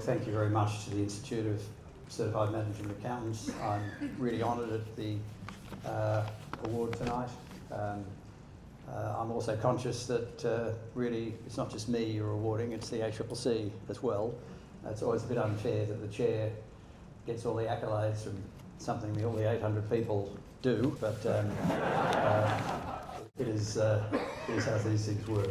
thank you very much to the Institute of Certified Management Accountants. I'm really honoured at the award tonight. I'm also conscious that really it's not just me you're awarding, it's the ACCC as well. It's always a bit unfair that the chair gets all the accolades from something that all the 800 people do, but it is how these things work.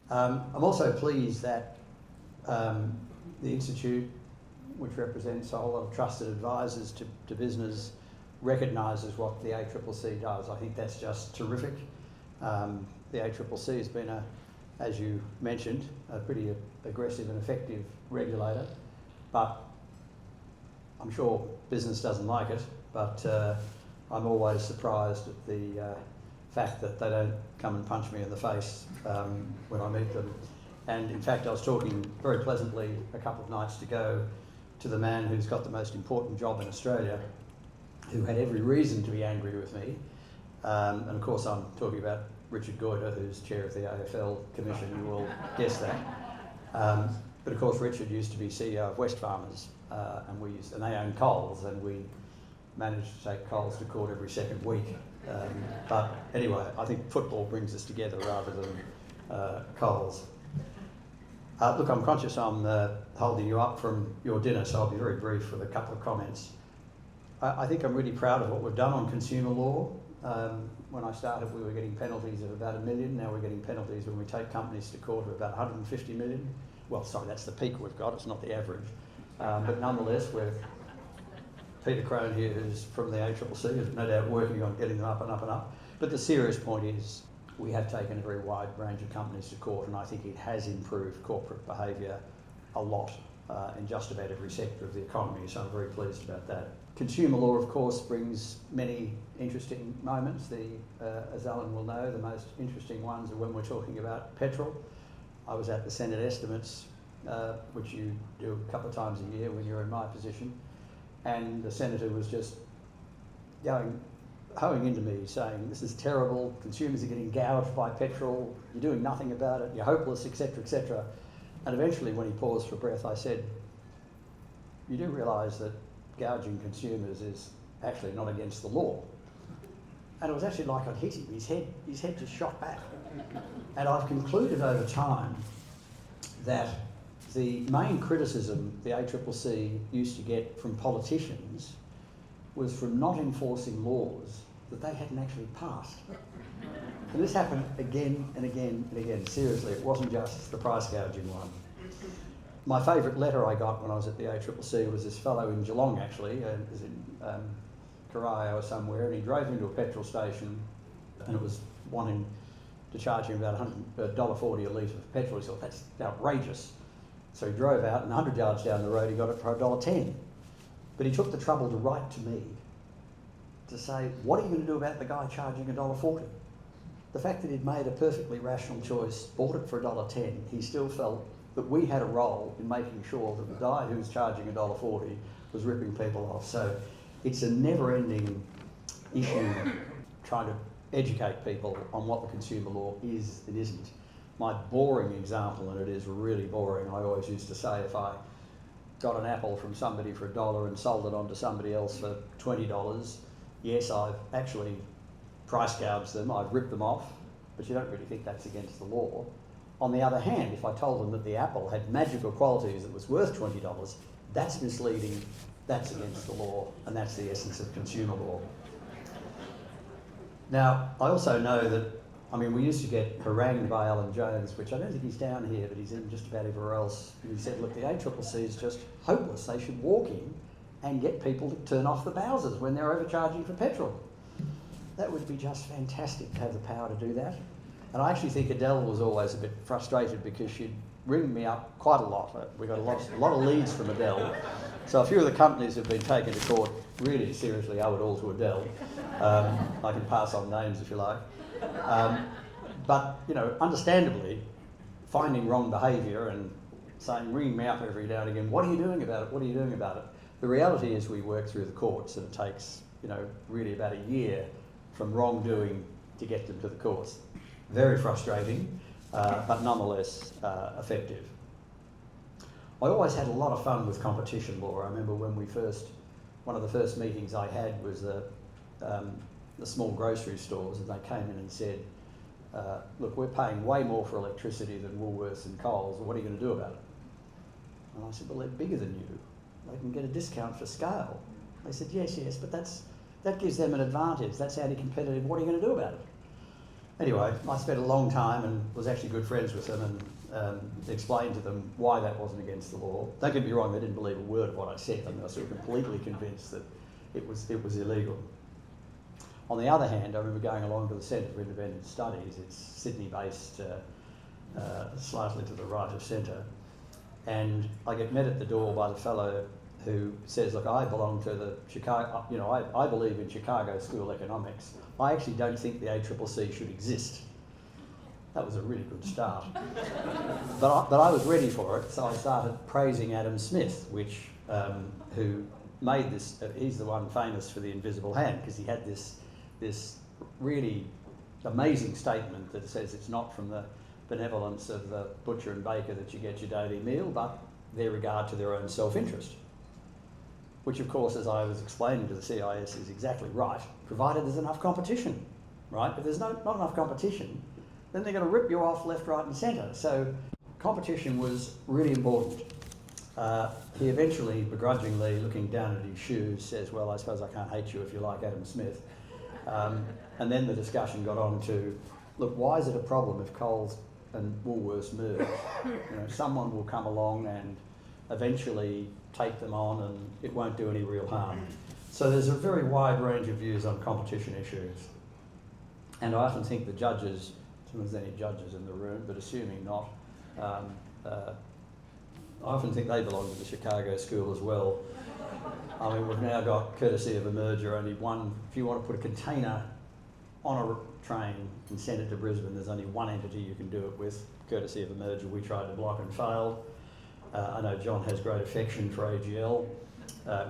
I'm also pleased that the Institute, which represents a whole lot of trusted advisors to business, recognises what the ACCC does. I think that's just terrific. The ACCC has been, as you mentioned, a pretty aggressive and effective regulator, but I'm sure business doesn't like it, but I'm always surprised at the fact that they don't come and punch me in the face when I meet them. And in fact, I was talking very pleasantly a couple of nights ago to the man who's got the most important job in Australia, who had every reason to be angry with me. And of course, I'm talking about Richard Goyder, who's chair of the AFL Commission, you will guess that. But of course, Richard used to be CEO of Wesfarmers, and they own Coles, and we managed to take Coles to court every second week. But anyway, I think football brings us together rather than Coles. Look, I'm conscious I'm holding you up from your dinner, so I'll be very brief with a couple of comments. I think I'm really proud of what we've done on consumer law. When I started, we were getting penalties of about $1 million. Now we're getting penalties when we take companies to court of about $150 million. Well, sorry, that's the peak we've got, it's not the average. But nonetheless, we're Peter Crone here, who's from the ACCC, is no doubt working on getting them up and up and up. But the serious point is, we have taken a very wide range of companies to court, and I think it has improved corporate behaviour a lot in just about every sector of the economy, so I'm very pleased about that. Consumer law, of course, brings many interesting moments. As Alan will know, the most interesting ones are when we're talking about petrol. I was at the Senate estimates, which you do a couple of times a year when you're in my position, and the Senator was just hoeing into me saying, this is terrible, consumers are getting gouged by petrol, you're doing nothing about it, you're hopeless, etc., etc. And eventually, when he paused for breath, I said, you do realise that gouging consumers is actually not against the law. And it was actually like I'd hit him. His head just shot back. And I've concluded over time that the main criticism the ACCC used to get from politicians was from not enforcing laws that they hadn't actually passed. And this happened again and again and again. Seriously, it wasn't just the price gouging one. My favourite letter I got when I was at the ACCC was this fellow in Geelong, actually, was in Corio or somewhere, and he drove into a petrol station and it was wanting to charge him about $1.40 a litre of petrol. He thought, that's outrageous. So he drove out, and 100 yards down the road he got it for $1.10. But he took the trouble to write to me to say, what are you going to do about the guy charging $1.40? The fact that he'd made a perfectly rational choice, bought it for $1.10, he still felt that we had a role in making sure that the guy who was charging $1.40 was ripping people off. So it's a never-ending issue trying to educate people on what the consumer law is and isn't. My boring example, and it is really boring, I always used to say, if I got an apple from somebody for $1 and sold it on to somebody else for $20, yes, I've actually price gouged them, I've ripped them off, but you don't really think that's against the law. On the other hand, if I told them that the apple had magical qualities that was worth $20, that's misleading, that's against the law, and that's the essence of consumer law. Now, I also know that, we used to get harangued by Alan Jones, which I don't think he's down here, but he's in just about everywhere else. And he said, look, the ACCC is just hopeless. They should walk in and get people to turn off the Bowsers when they're overcharging for petrol. That would be just fantastic to have the power to do that. And I actually think Adele was always a bit frustrated because she'd ring me up quite a lot. We got a lot of leads from Adele. So a few of the companies have been taken to court really seriously owe it all to Adele. I can pass on names if you like. But, understandably, finding wrong behaviour and saying, ringing me up every now and again, what are you doing about it? What are you doing about it? The reality is we work through the courts and it takes, really about a year from wrongdoing to get them to the courts. Very frustrating, but nonetheless effective. I always had a lot of fun with competition law. I remember when one of the first meetings I had was the small grocery stores, and they came in and said, look, we're paying way more for electricity than Woolworths and Coles, what are you going to do about it? And I said, well, they're bigger than you. They can get a discount for scale. They said, yes, but that gives them an advantage. That's anti-competitive. What are you going to do about it? Anyway, I spent a long time and was actually good friends with them and explained to them why that wasn't against the law. Don't get me wrong, they didn't believe a word of what I said. I mean, I was sort of completely convinced that it was illegal. On the other hand, I remember going along to the Centre for Independent Studies. It's Sydney-based, slightly to the right of centre. And I get met at the door by the fellow who says, look, I belong to the Chicago, I believe in Chicago school economics. I actually don't think the ACCC should exist. That was a really good start. but I was ready for it, so I started praising Adam Smith, who made this, he's the one famous for the invisible hand, because he had this really amazing statement that says it's not from the benevolence of the butcher and baker that you get your daily meal, but their regard to their own self-interest. Which, of course, as I was explaining to the CIS, is exactly right, provided there's enough competition, right? If there's not enough competition, then they're going to rip you off left, right and centre. So competition was really important. He eventually, begrudgingly, looking down at his shoes, says, well, I suppose I can't hate you if you like Adam Smith. And then the discussion got on to, look, why is it a problem if Coles and Woolworths merge? Someone will come along and eventually take them on and it won't do any real harm. So there's a very wide range of views on competition issues. And I often think the judges, I don't know if there's any judges in the room, but assuming not, I often think they belong to the Chicago school as well. I mean, we've now got, courtesy of a merger, only one, if you want to put a container on a train and send it to Brisbane, there's only one entity you can do it with, courtesy of a merger we tried to block and failed. I know John has great affection for AGL.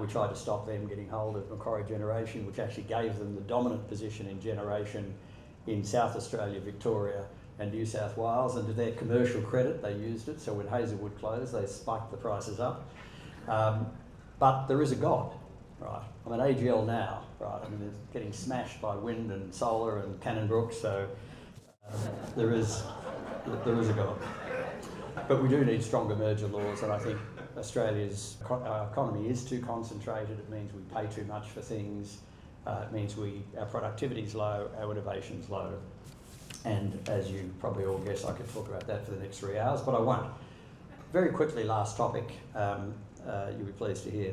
We tried to stop them getting hold of Macquarie Generation, which actually gave them the dominant position in generation in South Australia, Victoria and New South Wales, and to their commercial credit they used it, so when Hazelwood closed they spiked the prices up. But there is a God, right? I mean, AGL now, right, I mean, they're getting smashed by wind and solar and Cannonbrook, so there is a God. But we do need stronger merger laws, and I think Australia's economy is too concentrated. It means we pay too much for things. It means our productivity's low, our innovation's low. And as you probably all guess, I could talk about that for the next 3 hours, but I won't. Very quickly, last topic, you'll be pleased to hear.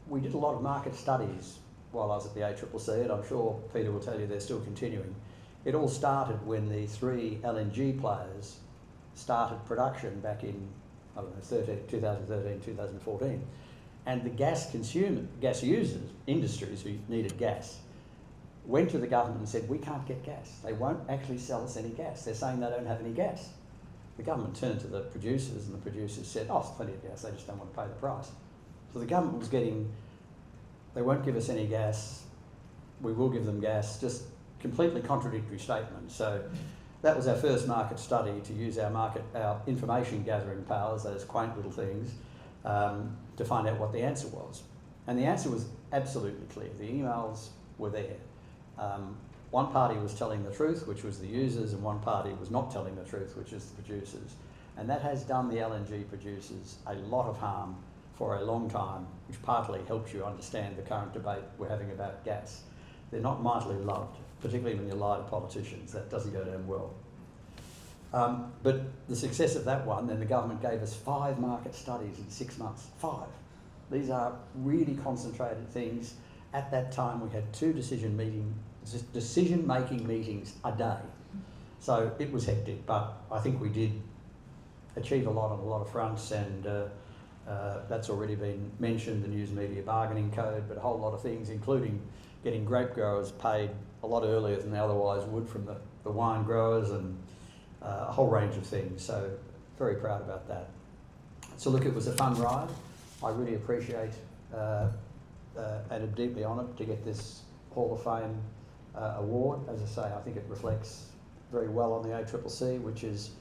We did a lot of market studies while I was at the ACCC, and I'm sure Peter will tell you they're still continuing. It all started when the 3 LNG players started production back in, 2013, 2014. And the gas users, industries who needed gas, went to the government and said, we can't get gas. They won't actually sell us any gas. They're saying they don't have any gas. The government turned to the producers and the producers said, oh, it's plenty of gas, they just don't want to pay the price. So the government was they won't give us any gas, we will give them gas, just completely contradictory statements. So that was our first market study, to use our information gathering powers, those quaint little things, to find out what the answer was. And the answer was absolutely clear. The emails were there. One party was telling the truth, which was the users, and one party was not telling the truth, which is the producers. And that has done the LNG producers a lot of harm for a long time, which partly helps you understand the current debate we're having about gas. They're not mightily loved, particularly when you lie to politicians. That doesn't go down well. But the success of that one, then the government gave us 5 market studies in 6 months. 5. These are really concentrated things. At that time, we had 2 decision-making meetings a day. So it was hectic, but I think we did achieve a lot on a lot of fronts, and that's already been mentioned, the News Media Bargaining Code, but a whole lot of things, including getting grape growers paid a lot earlier than they otherwise would from the wine growers, and a whole range of things. So very proud about that. So look, it was a fun ride. I really appreciate and am deeply honoured to get this Hall of Fame award. As I say, I think it reflects very well on the ACCC, which is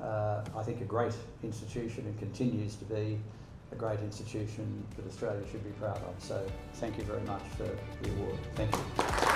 I think, a great institution and continues to be a great institution that Australia should be proud of. So thank you very much for the award. Thank you.